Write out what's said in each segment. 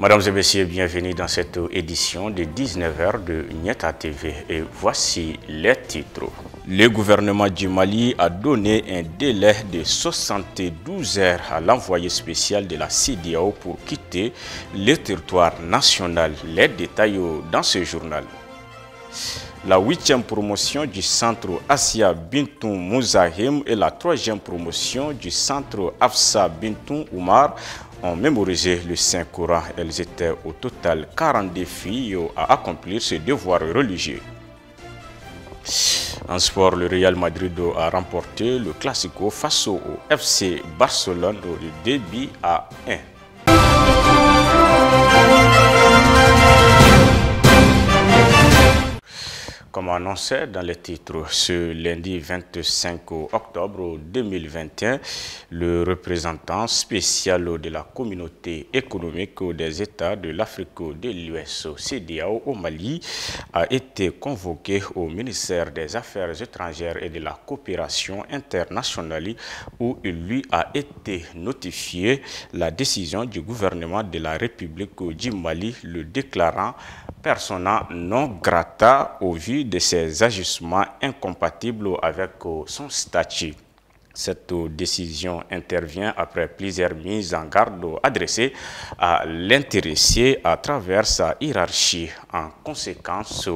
Mesdames et messieurs, bienvenue dans cette édition de 19h de Nieta TV et voici les titres. Le gouvernement du Mali a donné un délai de 72 heures à l'envoyé spécial de la CEDEAO pour quitter le territoire national. Les détails dans ce journal. La 8e promotion du centre Asia Bintou Mouzahim et la 3e promotion du centre Afsa Bintou Oumar ont mémorisé le Saint-Coran. Elles étaient au total 42 filles à accomplir ce devoir religieux. En sport, le Real Madrid a remporté le Classico face au FC Barcelone de 2-1. Comme annoncé dans les titres, ce lundi 25 octobre 2021, le représentant spécial de la communauté économique des États de l'Afrique de l'Ouest, CEDEAO au Mali, a été convoqué au ministère des Affaires étrangères et de la coopération internationale où il lui a été notifié la décision du gouvernement de la République du Mali le déclarant persona non grata au vu de ses agissements incompatibles avec son statut. Cette décision intervient après plusieurs mises en garde adressées à l'intéressé à travers sa hiérarchie. En conséquence,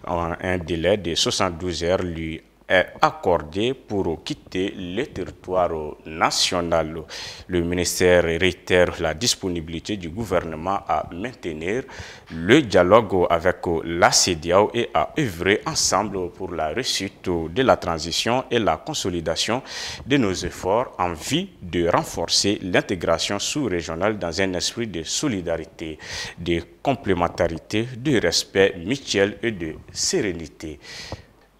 un délai de 72 heures lui est accordé pour quitter le territoire national. Le ministère réitère la disponibilité du gouvernement à maintenir le dialogue avec la CEDEAO et à œuvrer ensemble pour la réussite de la transition et la consolidation de nos efforts en vue de renforcer l'intégration sous-régionale dans un esprit de solidarité, de complémentarité, de respect mutuel et de sérénité.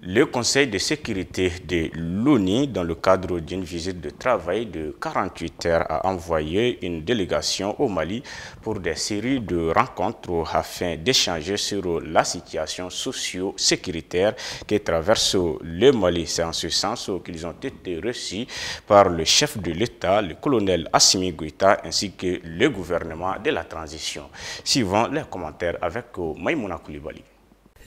Le Conseil de sécurité de l'ONU, dans le cadre d'une visite de travail de 48 heures, a envoyé une délégation au Mali pour des séries de rencontres afin d'échanger sur la situation socio-sécuritaire qui traverse le Mali. C'est en ce sens qu'ils ont été reçus par le chef de l'État, le colonel Assimi Goïta, ainsi que le gouvernement de la transition. Suivant les commentaires avec Maïmouna Koulibaly.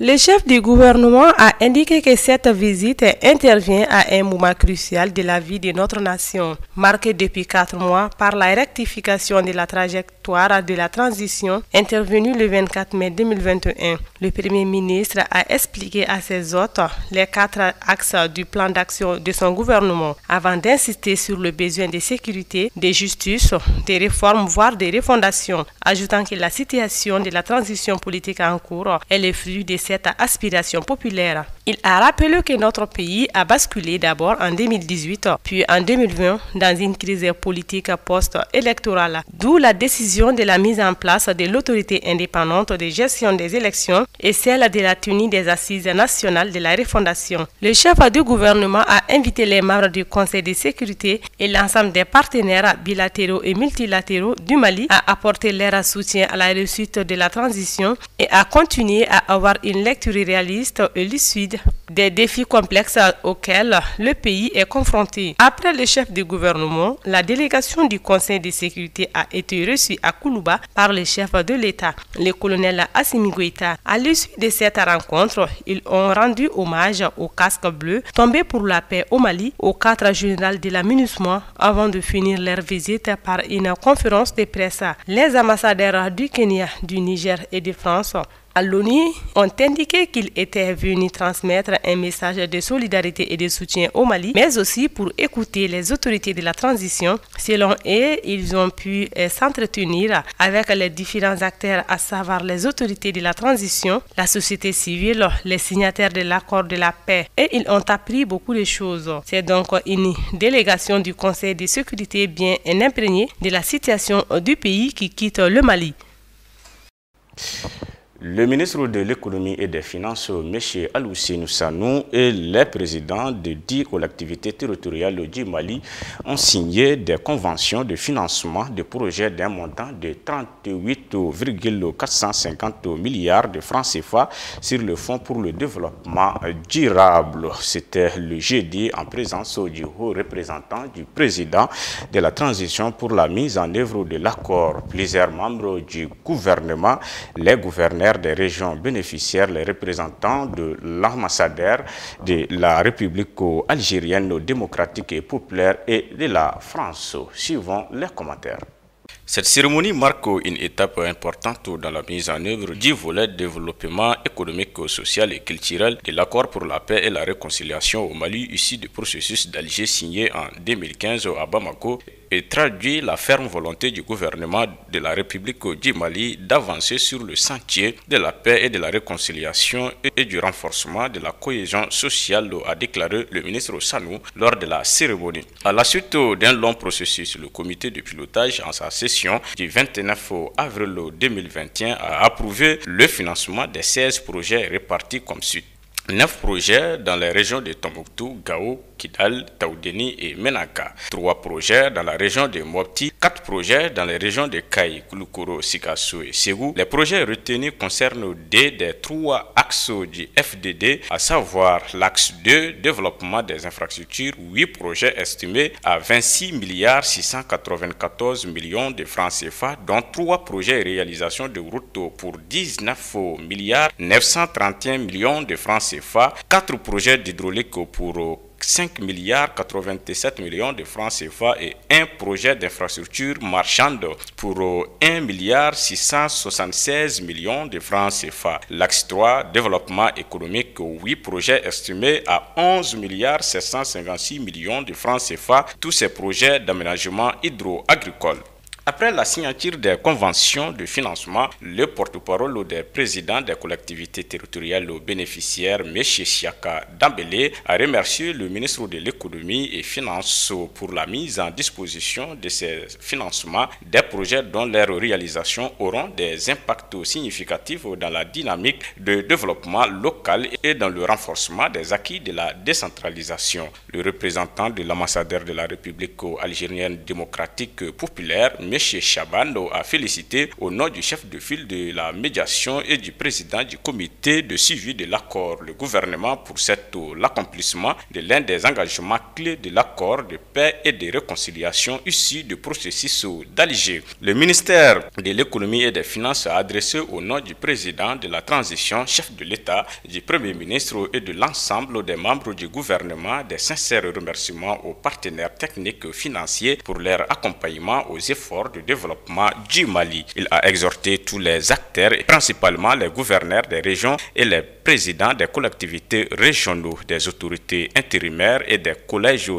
Le chef du gouvernement a indiqué que cette visite intervient à un moment crucial de la vie de notre nation, marqué depuis 4 mois par la rectification de la trajectoire de la transition intervenue le 24 mai 2021. Le Premier ministre a expliqué à ses hôtes les 4 axes du plan d'action de son gouvernement, avant d'insister sur le besoin de sécurité, de justice, de réformes, voire de refondation, ajoutant que la situation de la transition politique en cours est le fruit de cette aspiration populaire. Il a rappelé que notre pays a basculé d'abord en 2018, puis en 2020 dans une crise politique post-électorale, d'où la décision de la mise en place de l'autorité indépendante de gestion des élections et celle de la tenue des assises nationales de la refondation. Le chef du gouvernement a invité les membres du Conseil de sécurité et l'ensemble des partenaires bilatéraux et multilatéraux du Mali à apporter leur soutien à la réussite de la transition et à continuer à avoir une lecture réaliste et lucide des défis complexes auxquels le pays est confronté. Après le chef du gouvernement, la délégation du Conseil de sécurité a été reçue à Koulouba par le chef de l'État, le colonel Assimi Goïta. À l'issue de cette rencontre, ils ont rendu hommage aux casques bleus tombés pour la paix au Mali, au cadre général de la MINUSMA, avant de finir leur visite par une conférence de presse. Les ambassadeurs du Kenya, du Niger et de France à l'ONU ont indiqué qu'ils étaient venus transmettre un message de solidarité et de soutien au Mali, mais aussi pour écouter les autorités de la transition. Selon eux, ils ont pu s'entretenir avec les différents acteurs, à savoir les autorités de la transition, la société civile, les signataires de l'accord de la paix, et ils ont appris beaucoup de choses. C'est donc une délégation du Conseil de sécurité bien imprégnée de la situation du pays qui quitte le Mali. Le ministre de l'économie et des finances, M. Al-Ousseynou Sanou, et les présidents de 10 collectivités territoriales du Mali ont signé des conventions de financement de projets d'un montant de 38,450 milliards de francs CFA sur le Fonds pour le développement durable. C'était le jeudi en présence du haut représentant du président de la transition pour la mise en œuvre de l'accord. Plusieurs membres du gouvernement, les gouverneurs des régions bénéficiaires, les représentants de l'ambassadeur de la République algérienne démocratique et populaire et de la France. Suivons les commentaires. Cette cérémonie marque une étape importante dans la mise en œuvre du volet développement économique, social et culturel de l'accord pour la paix et la réconciliation au Mali, issu du processus d'Alger signé en 2015 à Bamako, et traduit la ferme volonté du gouvernement de la République du Mali d'avancer sur le sentier de la paix et de la réconciliation et du renforcement de la cohésion sociale, a déclaré le ministre Sanou lors de la cérémonie. À la suite d'un long processus, le comité de pilotage en sa session du 29 avril 2021 a approuvé le financement des 16 projets répartis comme suit. 9 projets dans les régions de Tombouctou, Gao, Kidal, Taoudeni et Menaka. 3 projets dans la région de Mopti. 4 projets dans les régions de Kaï, Kouloukoro, Sikasso et Ségou. Les projets retenus concernent des 3 axes du FDD, à savoir l'axe 2, développement des infrastructures, 8 projets estimés à 26 milliards 694 millions de francs CFA, dont 3 projets réalisation de routes pour 19 milliards 931 millions de francs CFA, 4 projets d'hydraulique pour 5 milliards 87 millions de francs CFA et un projet d'infrastructure marchande pour 1 milliard 676 millions de francs CFA. L'axe 3, développement économique, 8 projets estimés à 11 milliards 756 millions de francs CFA, tous ces projets d'aménagement hydro-agricole. Après la signature des conventions de financement, le porte-parole des présidents des collectivités territoriales bénéficiaires, M. Siaka Dambélé, a remercié le ministre de l'économie et finances pour la mise en disposition de ces financements des projets dont leurs réalisations auront des impacts significatifs dans la dynamique de développement local et dans le renforcement des acquis de la décentralisation. Le représentant de l'ambassadeur de la République algérienne démocratique populaire, M. Chabano, a félicité au nom du chef de file de la médiation et du président du comité de suivi de l'accord le gouvernement pour l'accomplissement de l'un des engagements clés de l'accord de paix et de réconciliation issu du processus d'Alger. Le ministère de l'économie et des finances a adressé au nom du président de la transition, chef de l'État, du premier ministre et de l'ensemble des membres du gouvernement des sincères remerciements aux partenaires techniques financiers pour leur accompagnement aux efforts de développement du Mali. Il a exhorté tous les acteurs, et principalement les gouverneurs des régions et les présidents des collectivités régionaux, des autorités intérimaires et des collèges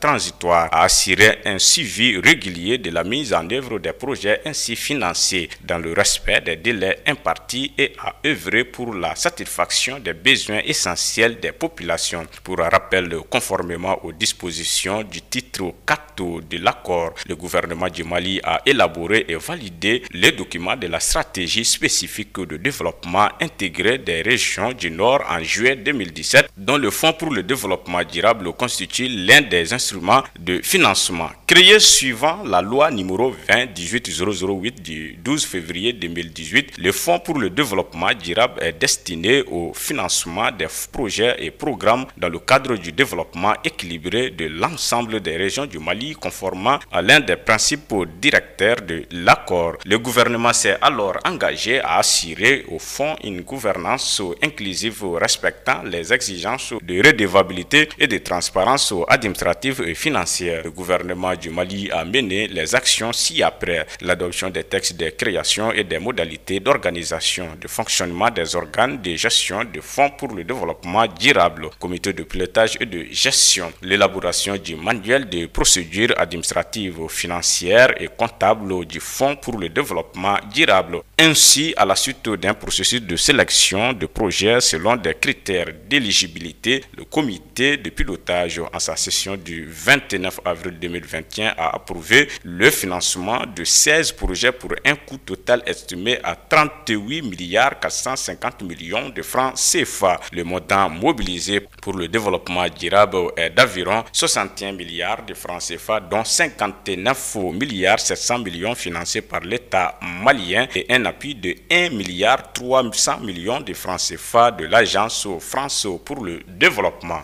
transitoires à assurer un suivi régulier de la mise en œuvre des projets ainsi financés dans le respect des délais impartis et à œuvrer pour la satisfaction des besoins essentiels des populations. Pour rappel, conformément aux dispositions du titre 4 de l'accord, le gouvernement du Mali a élaboré et validé les documents de la stratégie spécifique de développement intégré des régions du Nord en juillet 2017, dont le Fonds pour le développement durable constitue l'un des instruments de financement. Créé suivant la loi numéro 20-18008 du 12 février 2018, le Fonds pour le développement durable est destiné au financement des projets et programmes dans le cadre du développement équilibré de l'ensemble des régions du Mali, conformément à l'un des principes directeur de l'accord. Le gouvernement s'est alors engagé à assurer au fond une gouvernance inclusive respectant les exigences de redevabilité et de transparence administrative et financière. Le gouvernement du Mali a mené les actions ci-après: l'adoption des textes de création et des modalités d'organisation, de fonctionnement des organes de gestion de fonds pour le développement durable, comité de pilotage et de gestion, l'élaboration du manuel de procédures administratives, financières et comptable du Fonds pour le développement durable. Ainsi, à la suite d'un processus de sélection de projets selon des critères d'éligibilité, le comité de pilotage en sa session du 29 avril 2021 tient à approuver le financement de 16 projets pour un coût total estimé à 38 milliards 450 millions de francs CFA. Le montant mobilisé pour le développement durable est d'environ 61 milliards de francs CFA, dont 59 milliards 700 millions financés par l'État malien et un appui de 1 milliard 300 millions de francs CFA de l'Agence France pour le développement.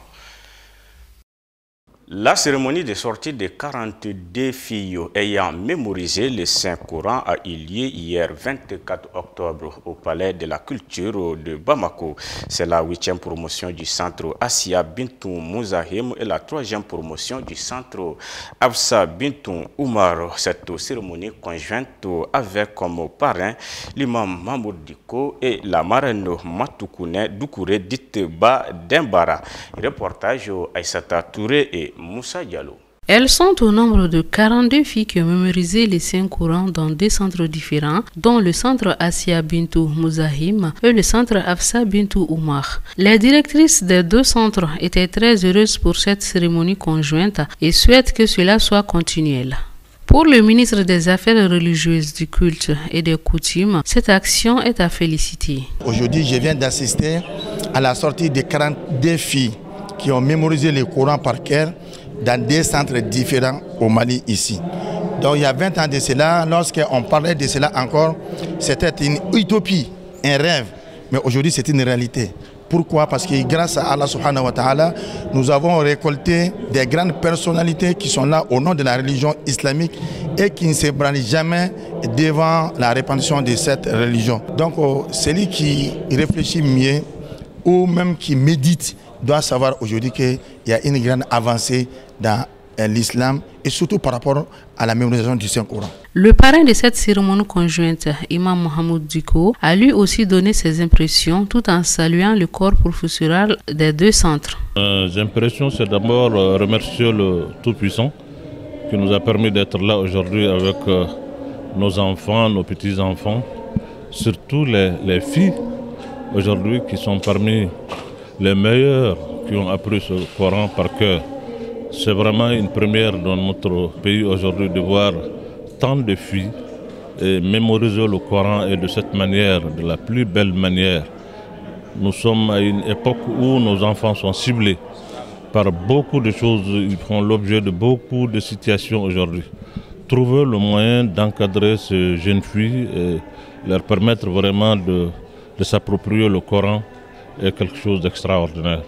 La cérémonie de sortie des 42 filles ayant mémorisé le Saint-Coran a eu lieu hier 24 octobre au Palais de la Culture de Bamako. C'est la 8e promotion du centre Assia Bintou Mouzahim et la 3e promotion du centre Absa Bintou Oumar. Cette cérémonie conjointe avec comme parrain l'imam Mahmoud Diko et la marraine Matoukouné Doukouré dite Ba Dembara. Reportage Aïssata Touré et Moussa Diallo. Elles sont au nombre de 42 filles qui ont mémorisé les Saint-Coran dans 2 centres différents, dont le centre Assia Bintou Mouzahim et le centre Afsa Bintou Oumar. Les directrices des 2 centres étaient très heureuses pour cette cérémonie conjointe et souhaitent que cela soit continuel. Pour le ministre des Affaires religieuses, du culte et des coutumes, cette action est à féliciter. Aujourd'hui, je viens d'assister à la sortie de 42 filles qui ont mémorisé le Coran par cœur dans 2 centres différents au Mali ici. Donc il y a 20 ans de cela, lorsqu'on parlait de cela encore, c'était une utopie, un rêve. Mais aujourd'hui c'est une réalité. Pourquoi? Parce que grâce à Allah subhanahu wa ta'ala, nous avons récolté des grandes personnalités qui sont là au nom de la religion islamique et qui ne se branlent jamais devant la répandation de cette religion. Donc celui qui réfléchit mieux ou même qui médite doit savoir aujourd'hui qu'il y a une grande avancée dans l'islam et surtout par rapport à la mémorisation du Saint-Coran. Le parrain de cette cérémonie conjointe, Imam Mahmoud Diko, a lui aussi donné ses impressions tout en saluant le corps professoral des 2 centres. Les impressions, c'est d'abord remercier le Tout-Puissant qui nous a permis d'être là aujourd'hui avec nos enfants, nos petits-enfants, surtout les filles aujourd'hui qui sont parmi les meilleurs qui ont appris ce Coran par cœur. C'est vraiment une première dans notre pays aujourd'hui de voir tant de filles et mémoriser le Coran et de cette manière, de la plus belle manière. Nous sommes à une époque où nos enfants sont ciblés par beaucoup de choses, ils font l'objet de beaucoup de situations aujourd'hui. Trouver le moyen d'encadrer ces jeunes filles et leur permettre vraiment de s'approprier le Coran est quelque chose d'extraordinaire.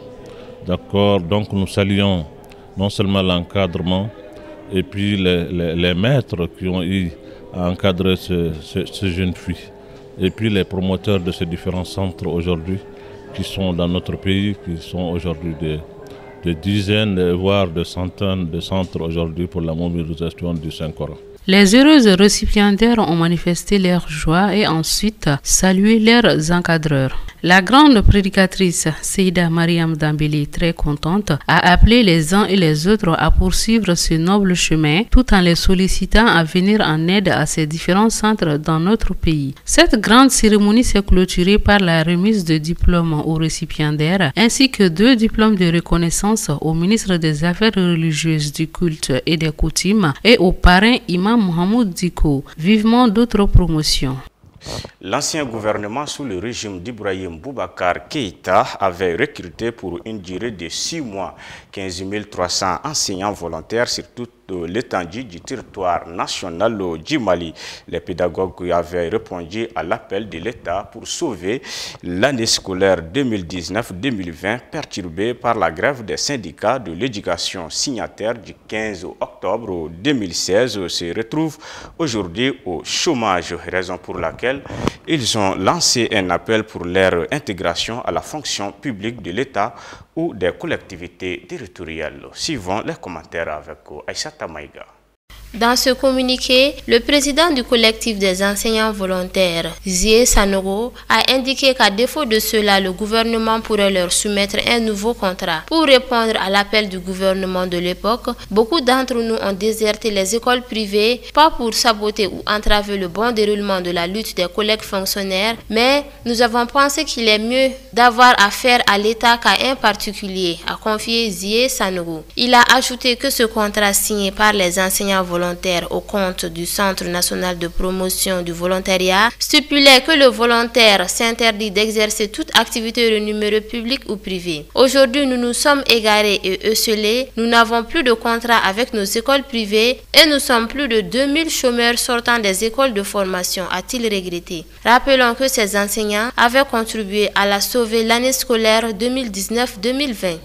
D'accord, donc nous saluons non seulement l'encadrement et puis les maîtres qui ont eu à encadrer ces jeunes filles et puis les promoteurs de ces différents centres aujourd'hui qui sont dans notre pays, qui sont aujourd'hui des dizaines, voire des centaines de centres aujourd'hui pour la mémorisation du Saint-Coran. Les heureuses récipiendaires ont manifesté leur joie et ensuite salué leurs encadreurs. La grande prédicatrice Seyda Mariam Dambélé, très contente, a appelé les uns et les autres à poursuivre ce noble chemin tout en les sollicitant à venir en aide à ces différents centres dans notre pays. Cette grande cérémonie s'est clôturée par la remise de diplômes aux récipiendaires ainsi que 2 diplômes de reconnaissance au ministre des Affaires religieuses, du culte et des coutumes et au parrain Imam Mahmoud Diko. Vivement d'autres promotions. L'ancien gouvernement sous le régime d'Ibrahim Boubacar Keïta avait recruté pour une durée de 6 mois 15 300 enseignants volontaires sur toute l'étendue du territoire national du Mali. Les pédagogues avaient répondu à l'appel de l'État pour sauver l'année scolaire 2019-2020 perturbée par la grève des syndicats de l'éducation signataires du 15 octobre 2016 se retrouvent aujourd'hui au chômage, raison pour laquelle ils ont lancé un appel pour leur intégration à la fonction publique de l'État ou des collectivités territoriales. Suivons les commentaires avec Aïssata Maïga. Dans ce communiqué, le président du collectif des enseignants volontaires, Zie Sanogo, a indiqué qu'à défaut de cela, le gouvernement pourrait leur soumettre un nouveau contrat. Pour répondre à l'appel du gouvernement de l'époque, beaucoup d'entre nous ont déserté les écoles privées, pas pour saboter ou entraver le bon déroulement de la lutte des collègues fonctionnaires, mais nous avons pensé qu'il est mieux d'avoir affaire à l'État qu'à un particulier, a confié Zie Sanogo. Il a ajouté que ce contrat signé par les enseignants volontaires au compte du Centre national de promotion du volontariat stipulait que le volontaire s'interdit d'exercer toute activité rémunérée publique ou privée. Aujourd'hui, nous nous sommes égarés et esselés. Nous n'avons plus de contrat avec nos écoles privées et nous sommes plus de 2000 chômeurs sortant des écoles de formation, a-t-il regretté. Rappelons que ces enseignants avaient contribué à la sauver l'année scolaire 2019-2020.